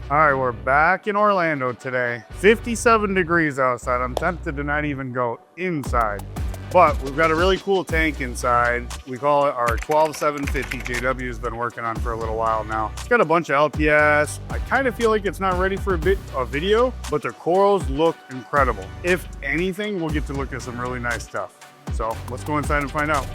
All right, we're back in Orlando today. 57 degrees outside. I'm tempted to not even go inside. But we've got a really cool tank inside. We call it our 12750 JW has been working on for a little while now. It's got a bunch of LPS. I kind of feel like it's not ready for a video, but the corals look incredible. If anything, we'll get to look at some really nice stuff. So let's go inside and find out.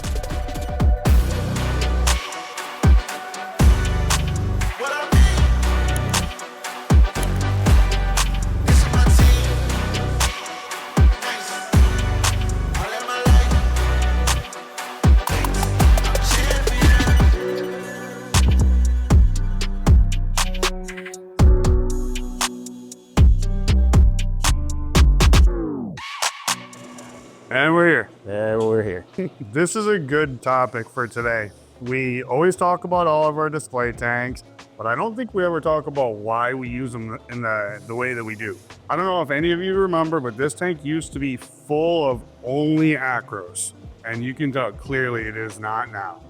And we're here. And we're here. This is a good topic for today. We always talk about all of our display tanks, but I don't think we ever talk about why we use them in the way that we do. I don't know if any of you remember, but this tank used to be full of only acros, and you can tell clearly it is not now.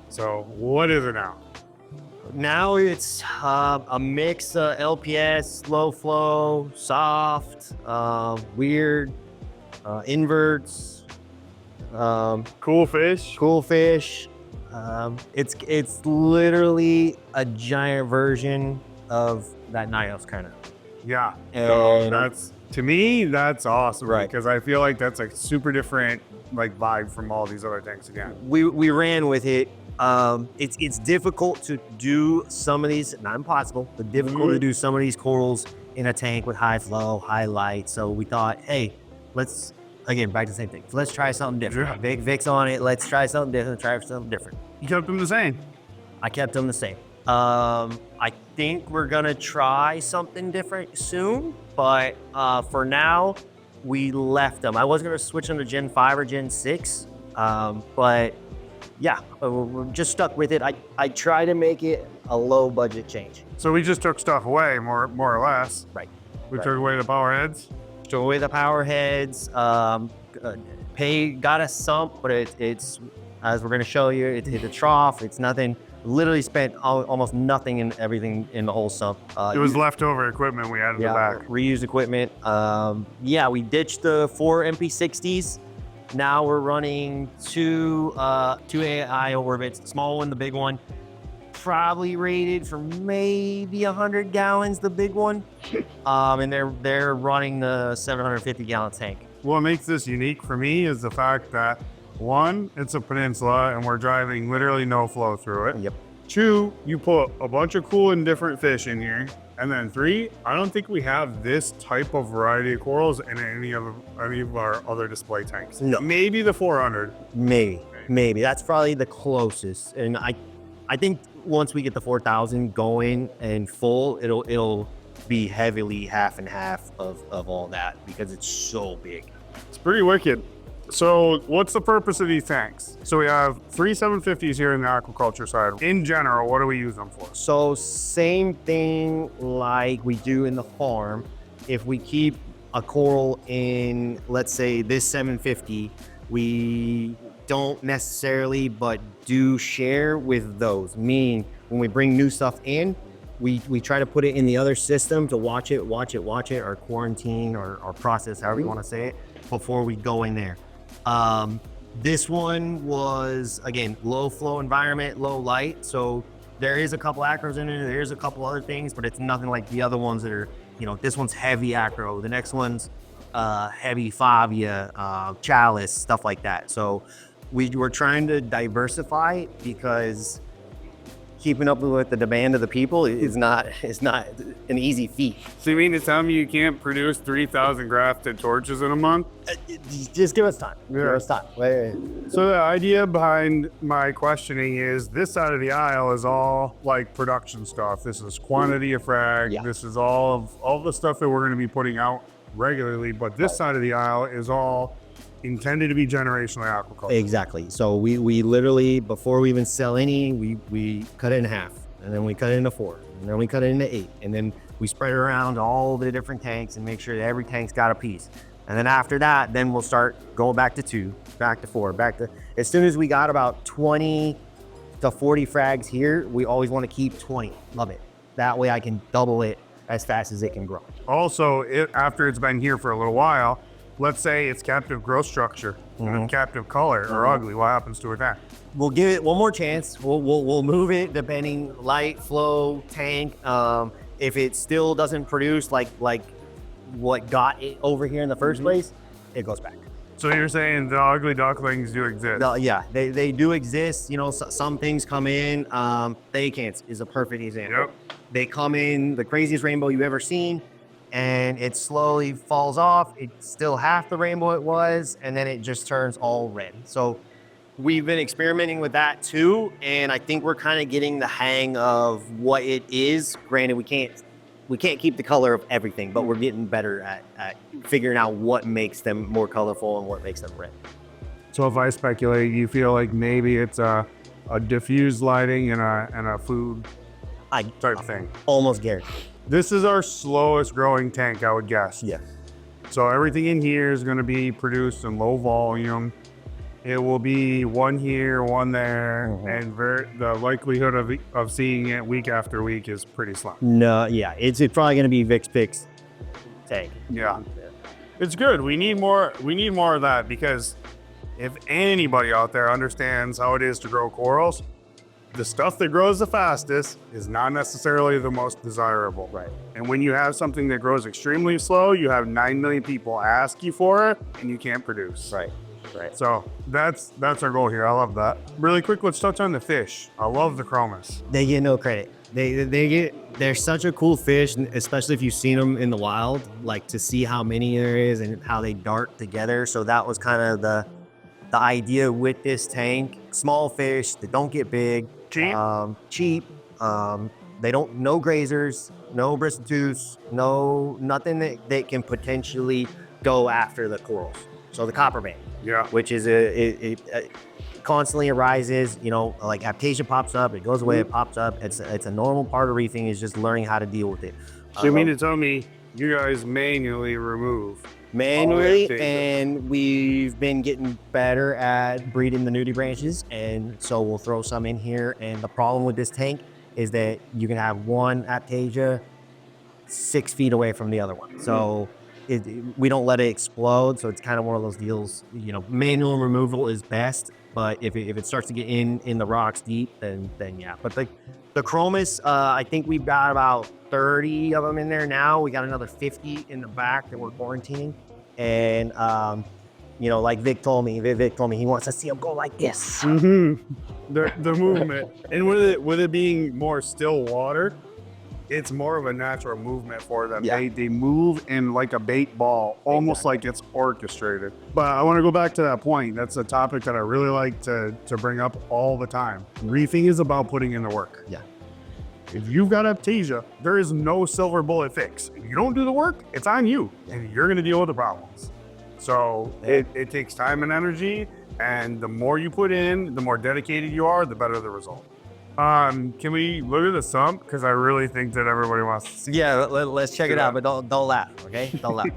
So what is it now? Now it's a mix of LPS, low flow, soft, weird, inverts, Cool fish. cool fish. It's literally a giant version of that Nios kind of. Yeah. So And that's, to me, that's awesome. Right. Because I feel like that's a super different like vibe from all these other tanks again. we ran with it. It's difficult to do some of these, not impossible, but difficult to do some of these corals in a tank with high flow, high light. So we thought, hey, let's, again, back to the same thing. Let's try something different. Yeah. Vic's on it. Let's try something different. You kept them the same. I kept them the same. I think we're gonna try something different soon, but for now, we left them. I was gonna switch them to Gen 5 or Gen 6, but yeah, we're just stuck with it. I try to make it a low budget change. So we just took stuff away, more or less. Right. We Right. took away the power heads. Took away the power heads. Got a sump, but it's as we're gonna show you, it hit a trough. It's nothing. Literally spent almost nothing in everything in the whole sump. It was leftover equipment we had in the back. Reused equipment. Yeah, we ditched the 4 MP60s. Now we're running two AI orbits, the small one, the big one. Probably rated for maybe 100 gallons, the big one. And they're running the 750 gallon tank. What makes this unique for me is the fact that, one, it's a peninsula and we're driving literally no flow through it. Yep. Two, you put a bunch of cool and different fish in here. And then three, I don't think we have this type of variety of corals in any of our other display tanks. No. Maybe the 400. Maybe. That's probably the closest. And I think once we get the 4,000 going and full, it'll be heavily half and half of all that because it's so big. It's pretty wicked. So what's the purpose of these tanks? So we have 3 750s here in the aquaculture side. In general, what do we use them for? So same thing like we do in the farm. If we keep a coral in, let's say this 750, we don't necessarily, but do share with those. Meaning when we bring new stuff in, we try to put it in the other system to watch it, or quarantine or process, however you want to say it, before we go in there. This one was, again, low flow environment, low light. So there is a couple acros in it. There's a couple other things, but it's nothing like the other ones that are, this one's heavy acro. The next one's heavy favia, chalice, stuff like that. So we were trying to diversify because keeping up with the demand of the people is not an easy feat. So you mean to tell me you can't produce 3,000 grafted torches in a month? Just give us time. Yeah. Give us time. Wait. So the idea behind my questioning is this side of the aisle is all like production stuff. This is quantity of frag. Yeah. This is all the stuff that we're going to be putting out regularly. But this side of the aisle is all intended to be generational aquaculture. Exactly. So we literally, before we even sell any, we cut it in half, and then we cut it into 4, and then we cut it into 8, and then we spread it around all the different tanks and make sure that every tank's got a piece. And then after that, then we'll start going back to 2, back to 4, back to, as soon as we got about 20 to 40 frags here, we always want to keep 20. Love it. That way I can double it as fast as it can grow. Also, after it's been here for a little while, let's say it's captive growth structure, captive color, or ugly. What happens to it then? We'll give it one more chance. We'll move it depending light, flow, tank. If it still doesn't produce like what got it over here in the first place, it goes back. So you're saying the ugly ducklings do exist? Yeah, they do exist. You know, some things come in. Thacans is a perfect example. Yep. They come in the craziest rainbow you've ever seen, and it slowly falls off. It's still half the rainbow it was, and then it just turns all red. So we've been experimenting with that too, and I think we're kind of getting the hang of what it is. Granted, we can't keep the color of everything, but we're getting better at figuring out what makes them more colorful and what makes them red. So if I speculate, you feel like maybe it's a diffused lighting and a food type thing. Almost guaranteed. This is our slowest growing tank, I would guess. Yeah. So everything in here is going to be produced in low volume. It will be one here, one there, and the likelihood of seeing it week after week is pretty slim. No, yeah, it's probably going to be Vic's Picks tank. Yeah, it's good. We need more of that, because if anybody out there understands how it is to grow corals, the stuff that grows the fastest is not necessarily the most desirable. Right. And when you have something that grows extremely slow, you have 9 million people ask you for it, and you can't produce. Right. Right. So that's our goal here. I love that. Really quick, let's touch on the fish. I love the chromis. They get no credit. They're such a cool fish, especially if you've seen them in the wild. Like, to see how many there is and how they dart together. So that was kind of the idea with this tank. Small fish that don't get big. Cheap. Cheap. They don't, no grazers, no bristletooths, nothing that can potentially go after the corals. So the copperbait. Yeah. Which is it constantly arises, you know, like aptasia pops up, it goes away, it pops up. It's a normal part of reefing, is just learning how to deal with it. So you mean to tell me you guys manually remove? Manually, and we've been getting better at breeding the nudie branches, and so we'll throw some in here. And the problem with this tank is that you can have one aptasia 6 feet away from the other one. So we don't let it explode, so it's kind of one of those deals, you know, manual removal is best, but if it starts to get in the rocks deep, then yeah. But the chromis, I think we've got about 30 of them in there now. We got another 50 in the back that we're quarantining, and you know, like Vic told me he wants to see them go like this. The movement, and with it being more still water, it's more of a natural movement for them. Yeah. They move in like a bait ball, almost like it's orchestrated. But I want to go back to that point. That's a topic that I really like to bring up all the time. Reefing is about putting in the work. Yeah. If you've got aptasia, there is no silver bullet fix. If you don't do the work, it's on you, and you're going to deal with the problems. So it takes time and energy, and the more you put in, the more dedicated you are, the better the result. Can we look at the sump? Because I really think that everybody wants to see. Yeah, let's check it out, but don't laugh, okay? Don't laugh.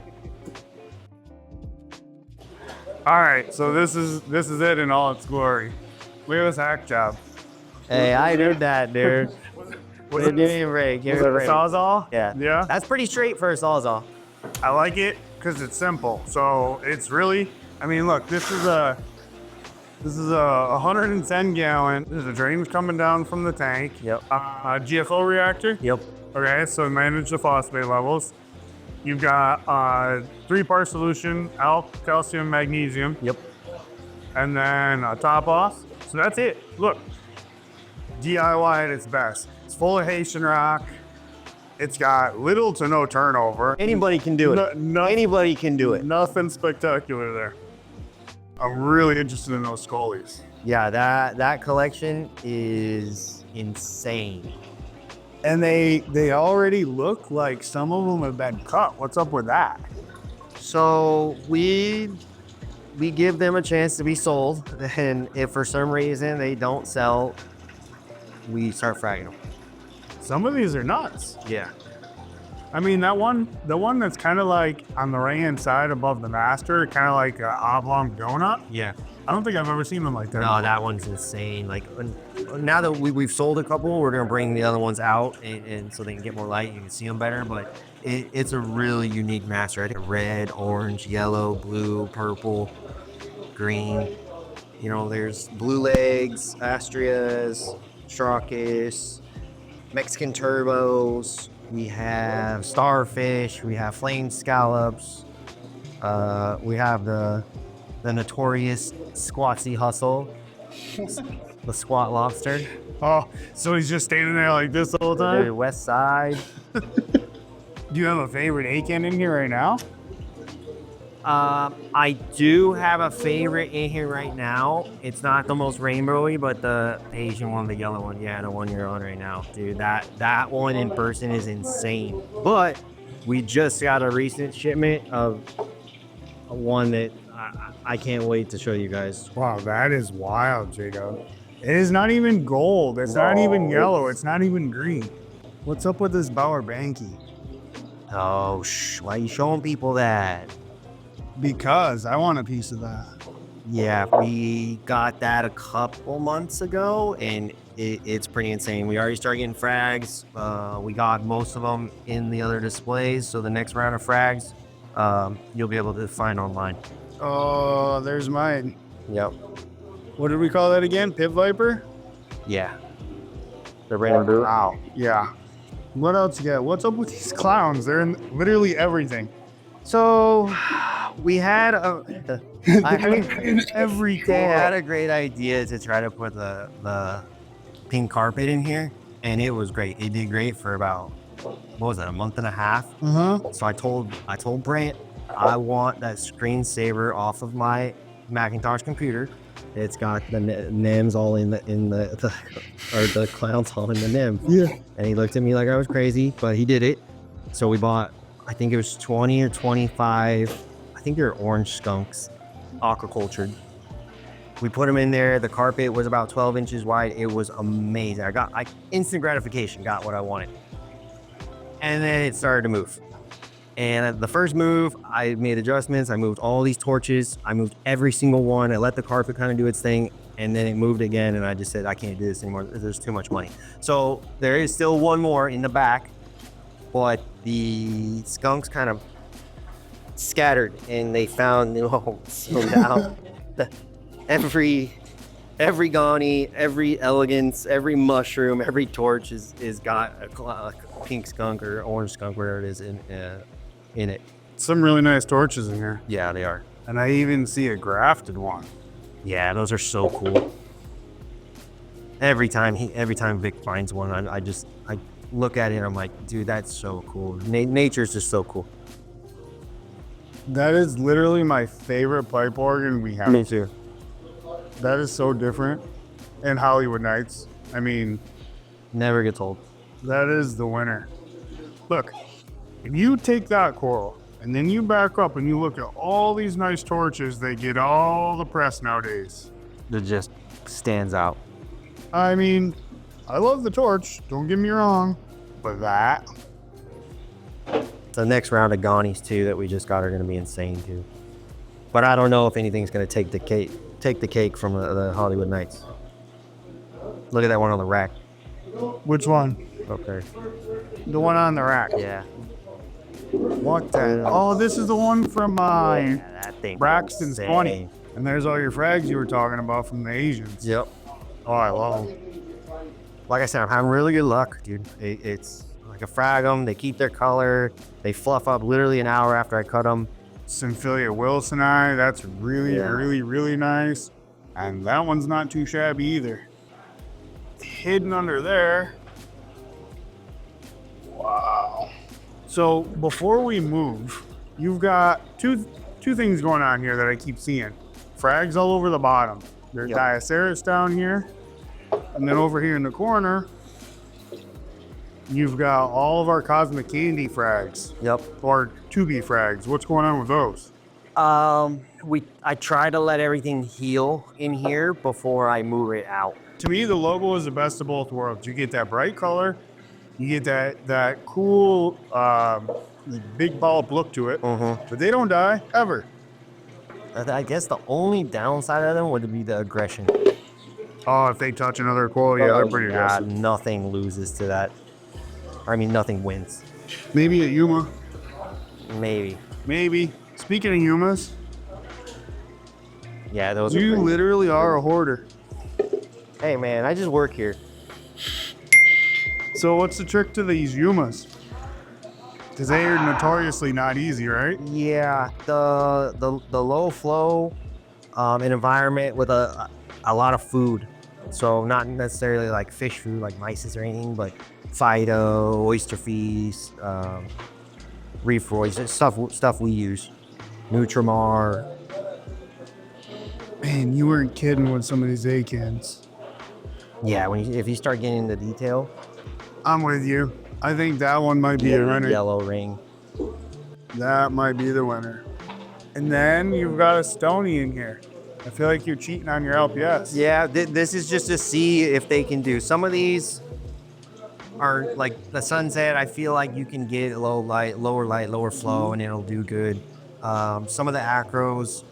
All right, so this is it in all its glory. Look at this hack job. Hey, I did that, dude. Give me a break. Give me a break. Sawzall? Yeah. Yeah. That's pretty straight for a sawzall. I like it because it's simple. So it's really, I mean, look, this is a 110 gallon. There's a drain coming down from the tank. Yep. GFO reactor. Yep. Okay, so manage the phosphate levels. You've got 3-part solution, alk, calcium, magnesium. Yep. And then a top off. So that's it. Look, DIY at its best. It's full of Haitian rock. It's got little to no turnover. Anybody can do it. Anybody can do it. Nothing spectacular there. I'm really interested in those scullies. Yeah, that collection is insane. And they already look like some of them have been cut. What's up with that? So we give them a chance to be sold, and if for some reason they don't sell, we start fragging them. Some of these are nuts. Yeah. I mean, the one that's kind of like on the right-hand side above the master, kind of like an oblong donut. Yeah. I don't think I've ever seen them like that. No, that one's insane. Like now that we've sold a couple, we're gonna bring the other ones out and so they can get more light. You can see them better, but it's a really unique master. I think red, orange, yellow, blue, purple, green. You know, there's blue legs, astrias, Strauchus, Mexican turbos. We have starfish. We have flame scallops. We have the notorious squatsy hustle, the squat lobster. Oh, so he's just standing there like this the whole The time? west side. Do you have a favorite Aiken in here right now? I do have a favorite in here right now. It's not the most rainbowy, but the Asian one, the yellow one. Yeah, the one you're on right now, dude. That one in person is insane. But we just got a recent shipment of one that I can't wait to show you guys. Wow, that is wild, Jacob. It is not even gold. It's not even yellow. It's not even green. What's up with this Bauer Banky? Oh, why are you showing people that? Because I want a piece of that. Yeah, we got that a couple months ago, and it's pretty insane. We already started getting frags. We got most of them in the other displays, so the next round of frags, you'll be able to find online. Oh, there's mine. Yep. What did we call that again? Pit Viper? Yeah. The red and blue. Wow. Yeah. What else you got? What's up with these clowns? They're in literally everything. So we had In every they had coral. a great idea to try to put the pink carpet in here, and it was great. It did great for about, what was it, a month and a half. So I told Brant, I want that screensaver off of my Macintosh computer. It's got the NIMS all in the or the clowns all in the NIM. Yeah. And he looked at me like I was crazy, but he did it. So we bought, I think it was 20 or 25, I think they're orange skunks, aquacultured. We put them in there. The carpet was about 12 inches wide. It was amazing. I instant gratification, got what I wanted. And then it started to move. And at the first move, I made adjustments. I moved all these torches. I moved every single one. I let the carpet kind of do its thing. And then it moved again. And I just said, I can't do this anymore. There's too much money. So there is still one more in the back. But the skunks kind of scattered and they found new homes. So now every Ghani, every elegance, every mushroom, every torch is got a pink skunk or orange skunk, whatever it is in it. Some really nice torches in here. Yeah, they are. And I even see a grafted one. Yeah, those are so cool. Every time Vic finds one, I look at it and I'm like, dude, that's so cool. Nature's just so cool. That is literally my favorite pipe organ we have. Me too. That is so different. And Hollywood Nights. I mean, Never gets old. that is the winner. Look, if you take that coral and then you back up and you look at all these nice torches, they get all the press nowadays. It just stands out. I mean, I love the torch, don't get me wrong, but that, The next round of Ghanis too that we just got are going to be insane too. But I don't know if anything's going to take the cake from the Hollywood Nights. Look at that one on the rack. which one? Okay. The one on the rack. Yeah. What the? Oh, this is the one from That thing. Braxton's insane. 20. And there's all your frags you were talking about from the Asians. Yep. Oh, I love them. Like I said, I'm having really good luck, dude. It's like a frag them. They keep their color. They fluff up literally an hour after I cut them. Symphilia wilsoni, that's really, Yeah. really, really nice. And that one's not too shabby either. Hidden under there. Wow. So before we move, you've got two things going on here that I keep seeing. Frags all over the bottom. There's Yep. Diaceras down here. And then over here in the corner, you've got all of our cosmic candy frags. Yep. Or 2B frags. What's going on with those? I try to let everything heal in here before I move it out. To me, the logo is the best of both worlds. You get that bright color, you get that cool, big ball look to it, but they don't die ever. I guess the only downside of them would be the aggression. Oh, if they touch another coral, yeah, they're pretty Yeah, aggressive. nothing loses to that. I mean, nothing wins. Maybe a Yuma. Maybe. Maybe. Speaking of Yumas, Yeah, those are you pretty- literally are a hoarder. Hey, man, I just work here. So what's the trick to these Yumas? Because they are notoriously not easy, right? Yeah, the low flow environment with a lot of food. So not necessarily like fish food like mysis or anything, but Fido, oyster feast, reef roids, stuff we use. Nutrimar. Man, you weren't kidding with some of these A-cans. Yeah, if you start getting into detail, I'm with you. I think that one might be a winner. yellow ring. That might be the winner. And then you've got a Stony in here. I feel like you're cheating on your LPS. Yeah, this is just to see if they can do. Some of these are like the Sunset. I feel like you can get lower light, lower flow, and it'll do good. Some of the acros,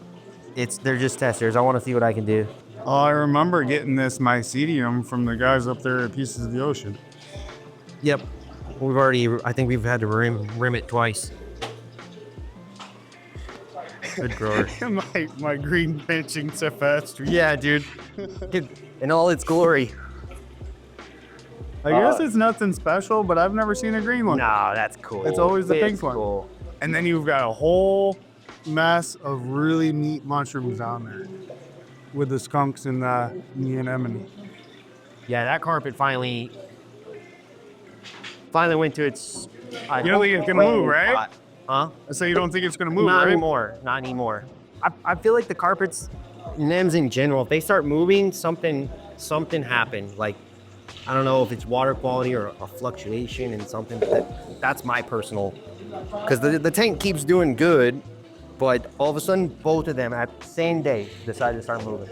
they're just testers. I want to see what I can do. Oh, I remember getting this mycelium from the guys up there at Pieces of the Ocean. Yep, I think we've had to rim it twice. Good grower. my green pinching Cephastri. Yeah, dude. In all its glory. I guess it's nothing special, but I've never seen a green one. No, that's cool. It's always the pink one. Cool. And then you've got a whole mess of really neat mushrooms down there with the skunks and the anemone. Yeah, that carpet finally went to its. You don't think it can move, right? Huh? So you don't think it's going to move, Not right? anymore. Not anymore. I feel like the carpets, NEMs in general, if they start moving, something happened. Like, I don't know if it's water quality or a fluctuation in something. That's my personal. Because the tank keeps doing good, but all of a sudden, both of them at the same day decided to start moving.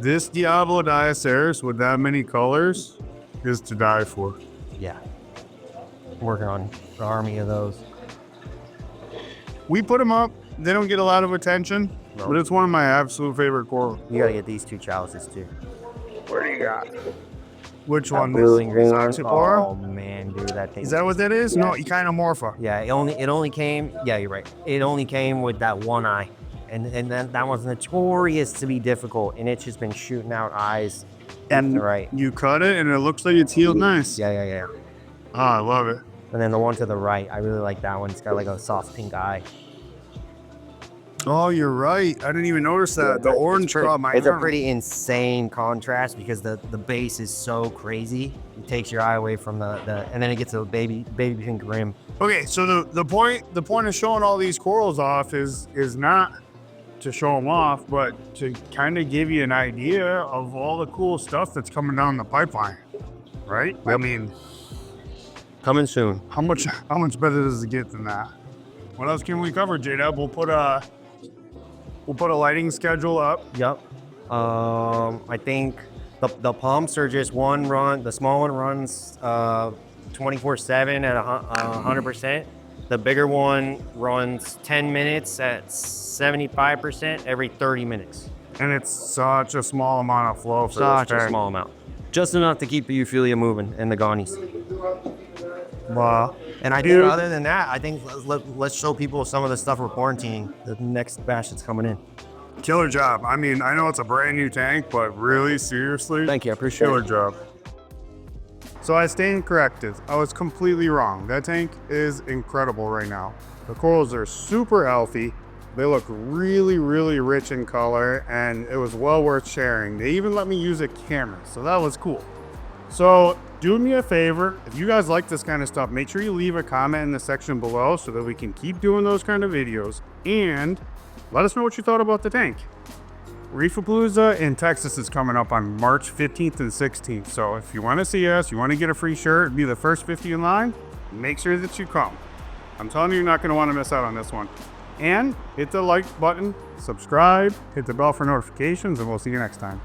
This Diablo Diaceres with that many colors is to die for. Yeah. I'm working on an army of those. We put them up. They don't get a lot of attention, but it's one of my absolute favorite coral. You gotta get these two chalices too. Where do you got? Which one? Blue and green one. Saxifora? Oh man, dude, that thing. Is that what that is? No, Echinomorpha. Yeah, it only came. Yeah, you're right. It only came with that one eye, and then that was notorious to be difficult, and it's just been shooting out eyes. And Right. you cut it, and it looks like it's healed nice. Yeah. Oh, I love it. And then the one to the right, I really like that one. It's got like a soft pink eye. Oh, you're right. I didn't even notice that. The orange caught my It's a arm. pretty insane contrast because the base is so crazy. It takes your eye away from the and then it gets a baby pink rim. Okay, so the point of showing all these corals off is not to show them off, but to kind of give you an idea of all the cool stuff that's coming down the pipeline, right? I mean, Coming soon. how much better does it get than that? What else can we cover, J-Dub? We'll put a lighting schedule up. Yep. I think the pumps are just one run. The small one runs 24/7 at 100%. The bigger one runs 10 minutes at 75% every 30 minutes. And it's such a small amount of flow for Such this a tank. small amount. Just enough to keep the Euphilia moving and the Gonnies. Wow. And I Dude. think other than that, I think let's show people some of the stuff we're quarantining. The next batch that's coming in. Killer job. I mean, I know it's a brand new tank, but really, seriously, Thank you, I appreciate killer it. job. So I stand corrected. I was completely wrong. That tank is incredible right now. The corals are super healthy. They look really, really rich in color, and it was well worth sharing. They even let me use a camera, so that was cool. So do me a favor, if you guys like this kind of stuff, make sure you leave a comment in the section below so that we can keep doing those kind of videos, and let us know what you thought about the tank. Reefapalooza in Texas is coming up on March 15th and 16th, so if you want to see us, you want to get a free shirt, be the first 50 in line, make sure that you come. I'm telling you, you're not going to want to miss out on this one. And hit the like button, subscribe, hit the bell for notifications, and we'll see you next time.